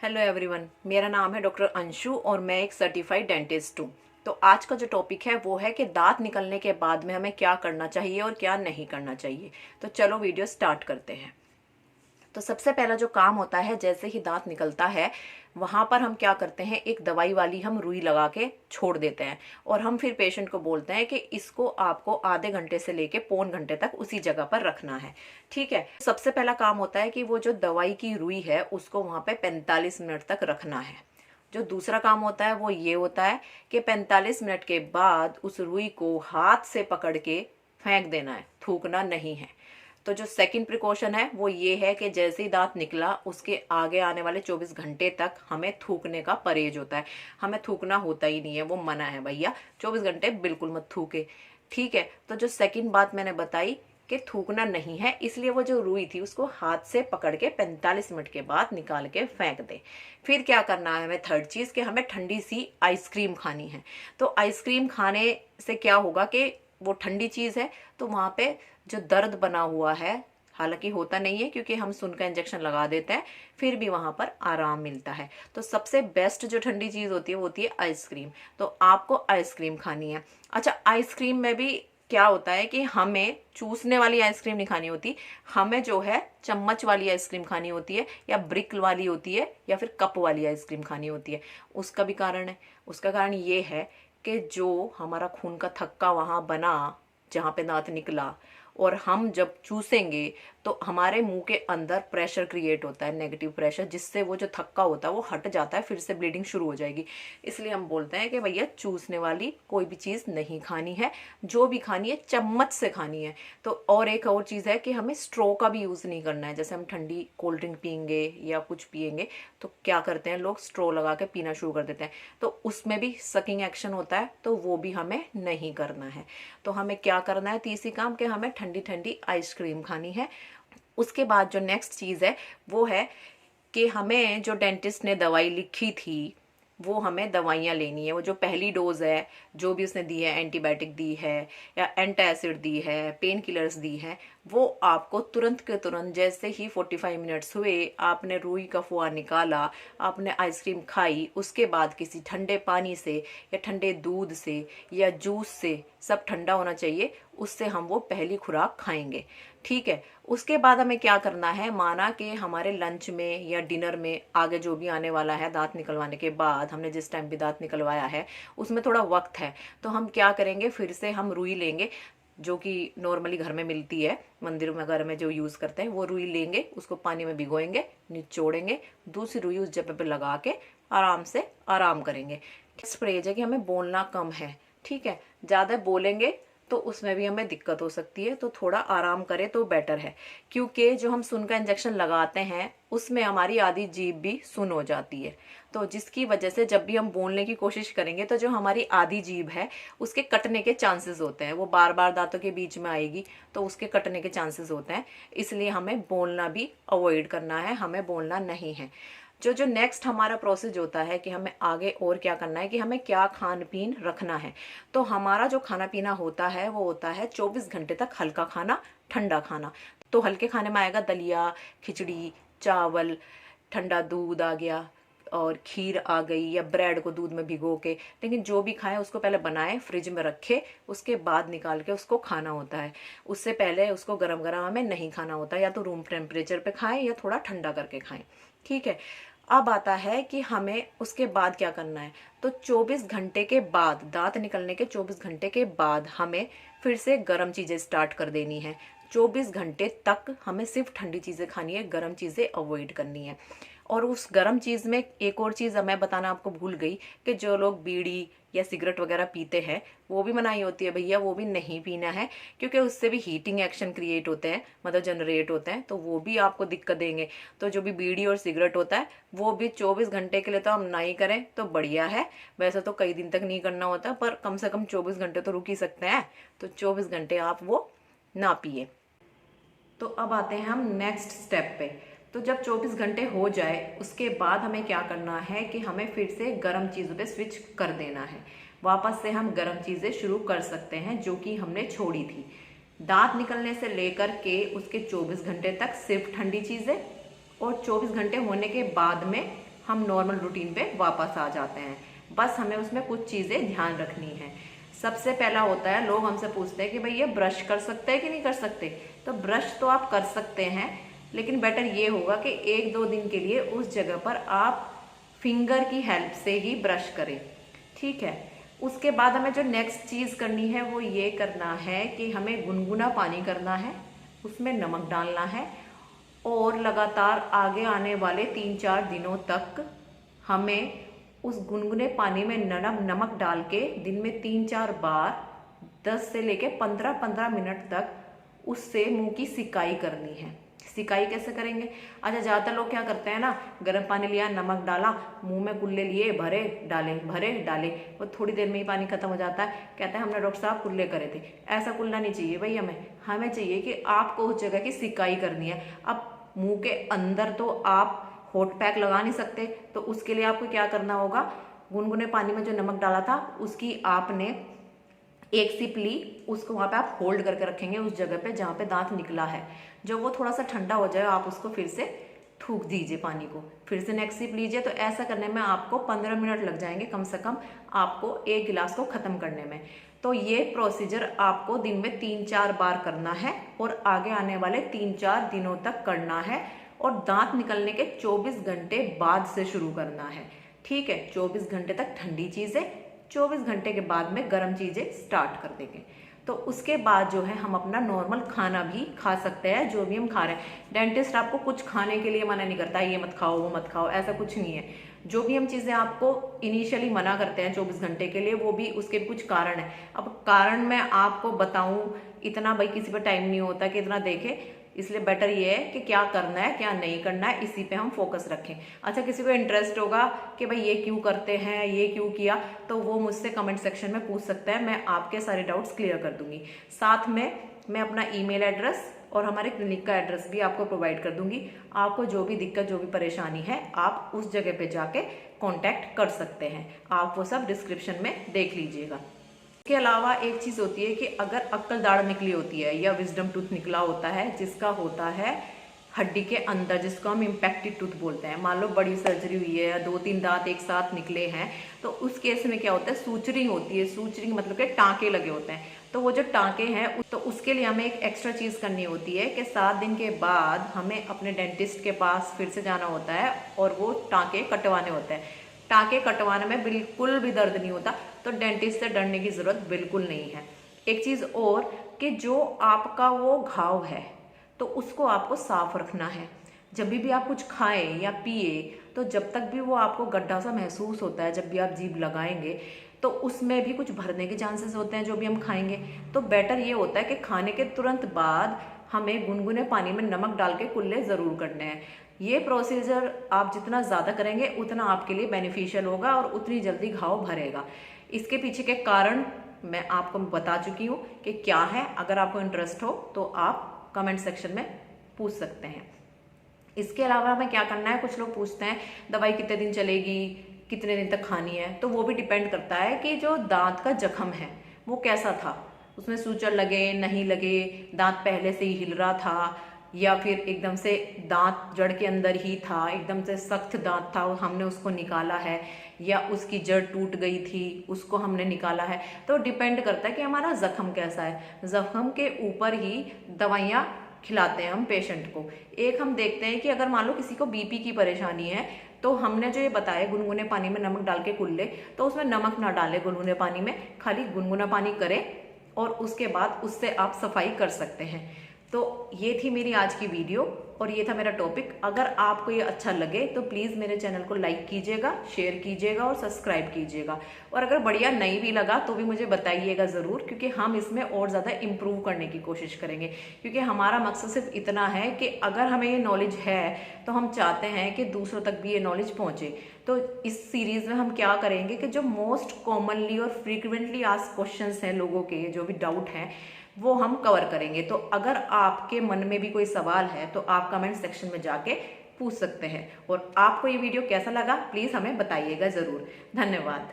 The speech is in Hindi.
हेलो एवरीवन, मेरा नाम है डॉक्टर अंशु और मैं एक सर्टिफाइड डेंटिस्ट हूँ। तो आज का जो टॉपिक है वो है कि दांत निकलने के बाद में हमें क्या करना चाहिए और क्या नहीं करना चाहिए। तो चलो वीडियो स्टार्ट करते हैं। तो सबसे पहला जो काम होता है, जैसे ही दांत निकलता है वहां पर हम क्या करते हैं, एक दवाई वाली हम रुई लगा के छोड़ देते हैं और हम फिर पेशेंट को बोलते हैं कि इसको आपको आधे घंटे से लेके पौन घंटे तक उसी जगह पर रखना है। ठीक है। सबसे पहला काम होता है कि वो जो दवाई की रुई है उसको वहां पे 45 मिनट तक रखना है। जो दूसरा काम होता है वो ये होता है कि 45 मिनट के बाद उस रुई को हाथ से पकड़ के फेंक देना है, थूकना नहीं है। तो जो सेकंड प्रिकॉशन है वो ये है कि जैसे ही दांत निकला उसके आगे आने वाले 24 घंटे तक हमें थूकने का परहेज होता है। हमें थूकना होता ही नहीं है, वो मना है भैया, 24 घंटे बिल्कुल मत थूके। ठीक है। तो जो सेकंड बात मैंने बताई कि थूकना नहीं है, इसलिए वो जो रुई थी उसको हाथ से पकड़ के 45 मिनट के बाद निकाल के फेंक दे। फिर क्या करना है हमें, थर्ड चीज कि हमें ठंडी सी आइसक्रीम खानी है। तो आइसक्रीम खाने से क्या होगा कि वो ठंडी चीज है तो वहां पे जो दर्द बना हुआ है, हालांकि होता नहीं है क्योंकि हम सुन का इंजेक्शन लगा देते हैं, फिर भी वहां पर आराम मिलता है। तो सबसे बेस्ट जो ठंडी चीज होती है वो होती है आइसक्रीम। तो आपको आइसक्रीम खानी है। अच्छा, आइसक्रीम में भी क्या होता है कि हमें चूसने वाली आइसक्रीम नहीं खानी होती, हमें जो है चम्मच वाली आइसक्रीम खानी होती है, या ब्रिक वाली होती है, या फिर कप वाली आइसक्रीम खानी होती है। उसका भी कारण है। उसका कारण ये है कि जो हमारा खून का थक्का वहां बना जहां पे दांत निकला, और हम जब चूसेंगे तो हमारे मुंह के अंदर प्रेशर क्रिएट होता है, नेगेटिव प्रेशर, जिससे वो जो थक्का होता है वो हट जाता है, फिर से ब्लीडिंग शुरू हो जाएगी। इसलिए हम बोलते हैं कि भैया चूसने वाली कोई भी चीज़ नहीं खानी है, जो भी खानी है चम्मच से खानी है। तो और एक और चीज़ है कि हमें स्ट्रॉ का भी यूज़ नहीं करना है। जैसे हम ठंडी कोल्ड ड्रिंक पियेंगे या कुछ पियेंगे तो क्या करते हैं लोग, स्ट्रॉ लगा के पीना शुरू कर देते हैं, तो उसमें भी सकिंग एक्शन होता है, तो वो भी हमें नहीं करना है। तो हमें क्या करना है, तीसरी काम कि हमें ठंडी ठंडी आइसक्रीम खानी है। उसके बाद जो नेक्स्ट चीज़ है वो है कि हमें जो डेंटिस्ट ने दवाई लिखी थी वो हमें दवाइयाँ लेनी है। वो जो पहली डोज है जो भी उसने दी है, एंटीबायोटिक दी है या एंटासिड दी है, पेन किलर्स दी है, वो आपको तुरंत के तुरंत, जैसे ही 45 मिनट्स हुए, आपने रुई का फुआ निकाला, आपने आइसक्रीम खाई, उसके बाद किसी ठंडे पानी से या ठंडे दूध से या जूस से, सब ठंडा होना चाहिए, उससे हम वो पहली खुराक खाएंगे। ठीक है। उसके बाद हमें क्या करना है, माना कि हमारे लंच में या डिनर में आगे जो भी आने वाला है, दांत निकलवाने के बाद हमने जिस टाइम भी दांत निकलवाया है उसमें थोड़ा वक्त है, तो हम क्या करेंगे, फिर से हम रुई लेंगे जो कि नॉर्मली घर में मिलती है, मंदिर वगैरह में जो यूज़ करते हैं, वो रुई लेंगे, उसको पानी में भिगोएंगे, निचोड़ेंगे, दूसरी रुई उस जगह पे लगा के आराम से आराम करेंगे। स्प्रेज है कि हमें बोलना कम है। ठीक है। ज़्यादा बोलेंगे तो उसमें भी हमें दिक्कत हो सकती है, तो थोड़ा आराम करें तो बेटर है, क्योंकि जो हम सुन का इंजेक्शन लगाते हैं उसमें हमारी आधी जीभ भी सुन हो जाती है, तो जिसकी वजह से जब भी हम बोलने की कोशिश करेंगे तो जो हमारी आधी जीभ है उसके कटने के चांसेस होते हैं, वो बार बार दांतों के बीच में आएगी तो उसके कटने के चांसेस होते हैं। इसलिए हमें बोलना भी अवॉइड करना है, हमें बोलना नहीं है। जो नेक्स्ट हमारा प्रोसेस होता है कि हमें आगे और क्या करना है, कि हमें क्या खान पीन रखना है। तो हमारा जो खाना पीना होता है वो होता है 24 घंटे तक हल्का खाना, ठंडा खाना। तो हल्के खाने में आएगा दलिया, खिचड़ी, चावल, ठंडा दूध आ गया, और खीर आ गई, या ब्रेड को दूध में भिगो के, लेकिन जो भी खाएं उसको पहले बनाएं, फ्रिज में रखें, उसके बाद निकाल के उसको खाना होता है। उससे पहले उसको गरम गरम हमें नहीं खाना होता, या तो रूम टेम्परेचर पे खाएं या थोड़ा ठंडा करके खाएं। ठीक है। अब आता है कि हमें उसके बाद क्या करना है। तो 24 घंटे के बाद, दांत निकलने के 24 घंटे के बाद हमें फिर से गर्म चीज़ें स्टार्ट कर देनी है। 24 घंटे तक हमें सिर्फ ठंडी चीज़ें खानी है, गर्म चीज़ें अवॉइड करनी है। और उस गर्म चीज़ में एक और चीज़ मैं बताना आपको भूल गई कि जो लोग बीड़ी या सिगरेट वगैरह पीते हैं वो भी मनाही होती है भैया, वो भी नहीं पीना है, क्योंकि उससे भी हीटिंग एक्शन क्रिएट होते हैं, मतलब जनरेट होते हैं, तो वो भी आपको दिक्कत देंगे। तो जो भी बीड़ी और सिगरेट होता है वो भी 24 घंटे के लिए तो हम ना ही करें तो बढ़िया है। वैसे तो कई दिन तक नहीं करना होता, पर कम से कम 24 घंटे तो रुक ही सकते हैं, तो 24 घंटे आप वो ना पिए। तो अब आते हैं हम नेक्स्ट स्टेप पे। तो जब 24 घंटे हो जाए उसके बाद हमें क्या करना है कि हमें फिर से गर्म चीज़ों पे स्विच कर देना है। वापस से हम गर्म चीज़ें शुरू कर सकते हैं जो कि हमने छोड़ी थी। दांत निकलने से लेकर के उसके 24 घंटे तक सिर्फ ठंडी चीज़ें, और 24 घंटे होने के बाद में हम नॉर्मल रूटीन पे वापस आ जाते हैं। बस हमें उसमें कुछ चीज़ें ध्यान रखनी है। सबसे पहला होता है, लोग हमसे पूछते हैं कि भाई ये ब्रश कर सकते हैं कि नहीं कर सकते। तो ब्रश तो आप कर सकते हैं, लेकिन बेटर ये होगा कि 1-2 दिन के लिए उस जगह पर आप फिंगर की हेल्प से ही ब्रश करें, ठीक है। उसके बाद हमें जो नेक्स्ट चीज़ करनी है वो ये करना है कि हमें गुनगुना पानी करना है, उसमें नमक डालना है और लगातार आगे आने वाले 3-4 दिनों तक हमें उस गुनगुने पानी में नमक डाल के दिन में 3-4 बार 10 से लेके 15-15 मिनट तक उससे मुंह की सिकाई करनी है। सिकाई कैसे करेंगे? अच्छा, ज़्यादातर लोग क्या करते हैं ना, गर्म पानी लिया, नमक डाला, मुंह में कुल्ले लिए, भरे डाले, वो थोड़ी देर में ही पानी खत्म हो जाता है। कहते हैं हमने डॉक्टर साहब कुल्ले करे थे। ऐसा कुल्ला नहीं चाहिए भाई हमें चाहिए कि आपको उस जगह की सिकाई करनी है। अब मुंह के अंदर तो आप हॉट पैक लगा नहीं सकते, तो उसके लिए आपको क्या करना होगा, गुनगुने पानी में जो नमक डाला था उसकी आपने एक सिप ली, उसको वहाँ पे आप होल्ड करके रखेंगे उस जगह पे जहाँ पे दांत निकला है। जब वो थोड़ा सा ठंडा हो जाए आप उसको फिर से थूक दीजिए पानी को, फिर से नेक्स्ट सिप लीजिए। तो ऐसा करने में आपको 15 मिनट लग जाएंगे कम से कम आपको एक गिलास को ख़त्म करने में। तो ये प्रोसीजर आपको दिन में 3-4 बार करना है और आगे आने वाले 3-4 दिनों तक करना है और दांत निकलने के 24 घंटे बाद से शुरू करना है, ठीक है। 24 घंटे तक ठंडी चीज़ें, 24 घंटे के बाद में गर्म चीज़ें स्टार्ट कर देंगे। तो उसके बाद जो है हम अपना नॉर्मल खाना भी खा सकते हैं, जो भी हम खा रहे हैं। डेंटिस्ट आपको कुछ खाने के लिए मना नहीं करता है, ये मत खाओ वो मत खाओ, ऐसा कुछ नहीं है। जो भी हम चीज़ें आपको इनिशियली मना करते हैं 24 घंटे के लिए, वो भी उसके कुछ कारण है। अब कारण मैं आपको बताऊं, इतना भाई किसी पर टाइम नहीं होता कि इतना देखे, इसलिए बेटर ये है कि क्या करना है क्या नहीं करना है इसी पे हम फोकस रखें। अच्छा, किसी को इंटरेस्ट होगा कि भाई ये क्यों करते हैं, ये क्यों किया, तो वो मुझसे कमेंट सेक्शन में पूछ सकता है, मैं आपके सारे डाउट्स क्लियर कर दूंगी। साथ में मैं अपना ईमेल एड्रेस और हमारे क्लिनिक का एड्रेस भी आपको प्रोवाइड कर दूंगी। आपको जो भी दिक्कत, जो भी परेशानी है, आप उस जगह पे जाके कॉन्टैक्ट कर सकते हैं। आप वो सब डिस्क्रिप्शन में देख लीजिएगा। इसके अलावा एक चीज़ होती है कि अगर अक्ल दाढ़ निकली होती है या विजडम टूथ निकला होता है, जिसका होता है हड्डी के अंदर, जिसको हम इम्पैक्टेड टूथ बोलते हैं। मान लो बड़ी सर्जरी हुई है या 2-3 दांत एक साथ निकले हैं, तो उस केस में क्या होता है, सूचरिंग होती है। सूचरिंग मतलब कि टाँके लगे होते हैं। तो वो जो टाँके हैं, तो उसके लिए हमें एक एक्स्ट्रा चीज़ करनी होती है कि 7 दिन के बाद हमें अपने डेंटिस्ट के पास फिर से जाना होता है और वो टाँके कटवाने होते हैं। टाँके कटवाने में बिल्कुल भी दर्द नहीं होता, तो डेंटिस्ट से डरने की ज़रूरत बिल्कुल नहीं है। एक चीज़ और कि जो आपका वो घाव है तो उसको आपको साफ रखना है। जब भी आप कुछ खाएं या पिए, तो जब तक भी वो आपको गड्ढा सा महसूस होता है, जब भी आप जीभ लगाएंगे तो उसमें भी कुछ भरने के चांसेस होते हैं जो भी हम खाएंगे। तो बेटर ये होता है कि खाने के तुरंत बाद हमें गुनगुने पानी में नमक डाल के कुल्ले ज़रूर करने हैं। ये प्रोसीजर आप जितना ज़्यादा करेंगे उतना आपके लिए बेनिफिशियल होगा और उतनी जल्दी घाव भरेगा। इसके पीछे के कारण मैं आपको बता चुकी हूँ कि क्या है। अगर आपको इंटरेस्ट हो तो आप कमेंट सेक्शन में पूछ सकते हैं। इसके अलावा हमें क्या करना है, कुछ लोग पूछते हैं दवाई कितने दिन चलेगी, कितने दिन तक खानी है। तो वो भी डिपेंड करता है कि जो दांत का जख्म है वो कैसा था, उसमें सूचर लगे नहीं लगे, दांत पहले से ही हिल रहा था या फिर एकदम से दांत जड़ के अंदर ही था, एकदम से सख्त दांत था हमने उसको निकाला है, या उसकी जड़ टूट गई थी उसको हमने निकाला है। तो डिपेंड करता है कि हमारा जख्म कैसा है। जख्म के ऊपर ही दवाइयाँ खिलाते हैं हम पेशेंट को। एक हम देखते हैं कि अगर मान लो किसी को बीपी की परेशानी है, तो हमने जो ये बताया गुनगुने पानी में नमक डाल के कुल्ले, तो उसमें नमक ना डालें गुनगुने पानी में, खाली गुनगुना पानी करें और उसके बाद उससे आप सफाई कर सकते हैं। तो ये थी मेरी आज की वीडियो और ये था मेरा टॉपिक। अगर आपको ये अच्छा लगे तो प्लीज़ मेरे चैनल को लाइक कीजिएगा, शेयर कीजिएगा और सब्सक्राइब कीजिएगा। और अगर बढ़िया नहीं भी लगा तो भी मुझे बताइएगा ज़रूर, क्योंकि हम इसमें और ज़्यादा इम्प्रूव करने की कोशिश करेंगे। क्योंकि हमारा मकसद सिर्फ इतना है कि अगर हमें ये नॉलेज है तो हम चाहते हैं कि दूसरों तक भी ये नॉलेज पहुँचे। तो इस सीरीज़ में हम क्या करेंगे कि जो मोस्ट कॉमनली और फ्रीक्वेंटली आस्क्ड क्वेश्चंस हैं लोगों के, जो भी डाउट हैं, वो हम कवर करेंगे। तो अगर आपके मन में भी कोई सवाल है तो आप कमेंट सेक्शन में जाके पूछ सकते हैं। और आपको ये वीडियो कैसा लगा प्लीज़ हमें बताइएगा ज़रूर। धन्यवाद।